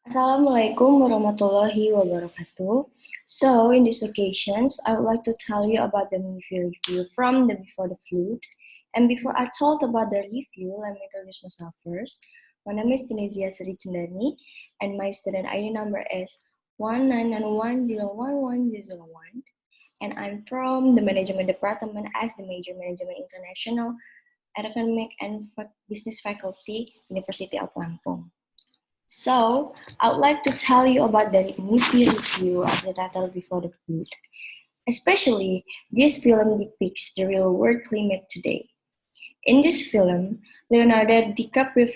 Assalamualaikum warahmatullahi wabarakatuh. So, in these occasions, I would like to tell you about the movie review from the Before the Flood. And before I talk about the review, let me introduce myself first. My name is Tinezia cendani, and my student ID number is 199101101. And I'm from the Management Department as the major Management International Economic and Business Faculty, University of Lampung. So, I would like to tell you about the movie review as the title Before the Flood. Especially, this film depicts the real world climate today. In this film, Leonardo DiCaprio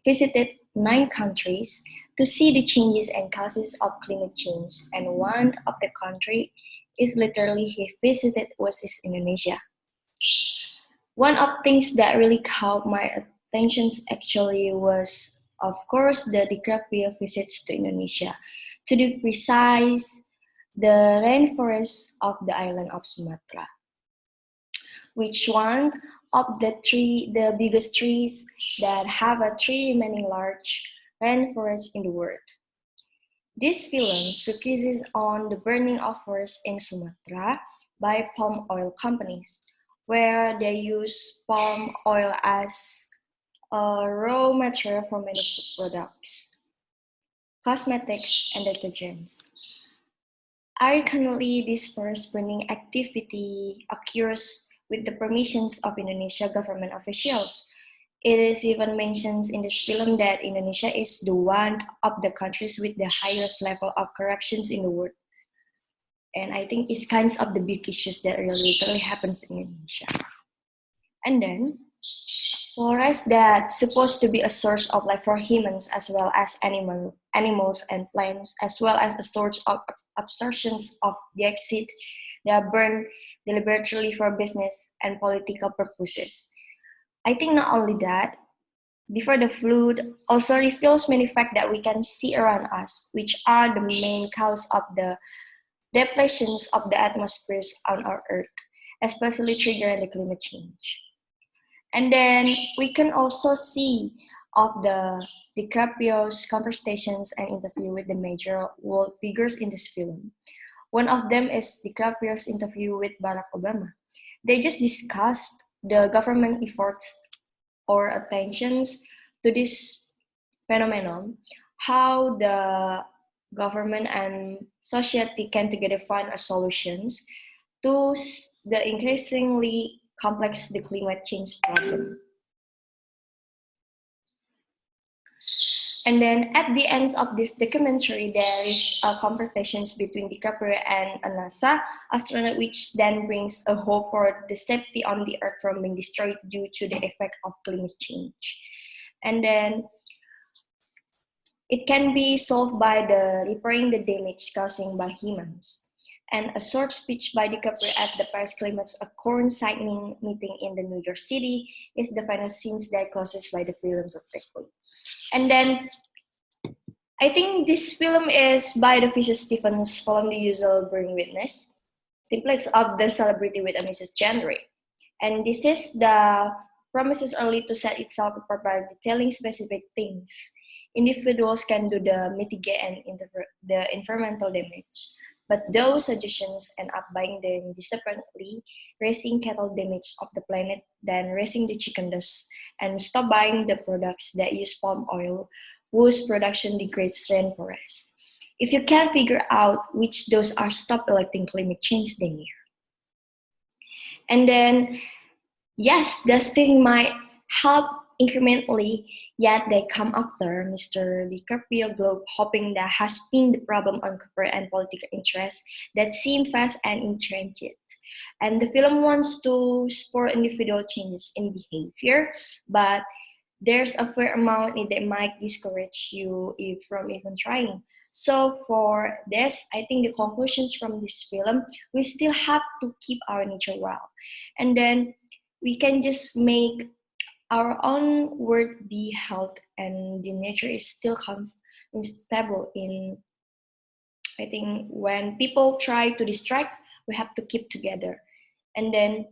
visited 9 countries to see the changes and causes of climate change, and one of the country is literally he visited was Indonesia. One of things that really caught my attention actually was, of course, the DiCaprio visits to Indonesia. To be precise, the rainforest of the island of Sumatra, which one of the biggest trees that have a three remaining large rainforests in the world. This film focuses on the burning of forests in Sumatra by palm oil companies, where they use palm oil as a raw material for many food products, cosmetics, and detergents. Ironically, this forest burning activity occurs with the permissions of Indonesia government officials. It is even mentioned in this film that Indonesia is the one of the countries with the highest level of corruptions in the world. And I think it's kinds of the big issues that literally happens in Indonesia. And then, forest that's supposed to be a source of life for humans as well as animals and plants, as well as a source of absorptions of dioxide that are burned deliberately for business and political purposes. I think not only that, Before the Flood also reveals many facts that we can see around us, which are the main cause of the depletions of the atmospheres on our Earth, especially triggering the climate change. And then we can also see of the DiCaprio's conversations and interview with the major world figures in this film. One of them is DiCaprio's interview with Barack Obama. They just discussed the government efforts or attentions to this phenomenon, how the government and society can together find a solutions to the increasingly complex the climate change problem. And then at the end of this documentary, there is a competitions between DiCaprio and a NASA astronaut, which then brings a hope for the safety on the Earth from being destroyed due to the effect of climate change. And then it can be solved by the repairing the damage caused by humans. And a short speech by DiCaprio at the Paris Climate Accord signing meeting in the New York City is the final scenes that closes by the film perfectly. And then I think this film is by the Fisher Stevens following the usual Burning Witness, templates of the celebrity with a Mrs. Genre. And this is the promises early to set itself apart by detailing specific things. Individuals can do the mitigate and the environmental damage, but those suggestions end up buying them disproportionately, raising cattle damage of the planet, then raising the chicken dust, and stop buying the products that use palm oil, whose production degrades rainforests. If you can figure out which those are, stop electing climate change then year. And then, yes, this thing might help incrementally, yet they come after Mr. DiCaprio Globe, hoping that has been the problem on corporate and political interests that seem fast and entrenched. And the film wants to spur individual changes in behavior, but there's a fair amount that might discourage you from even trying. So for this, I think the conclusions from this film, we still have to keep our nature well. And then we can just make our own world be health and the nature is still stable in, I think when people try to distract, we have to keep together. And then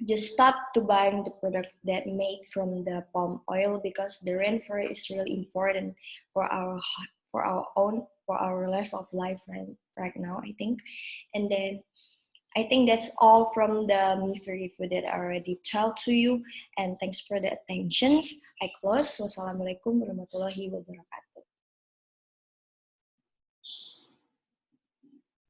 just stop to buying the product that made from the palm oil because the rainforest is really important for our for our rest of life right now, I think. And then I think that's all from the Mifi review that I already tell to you. And thanks for the attentions. I close. Wassalamualaikum warahmatullahi wabarakatuh.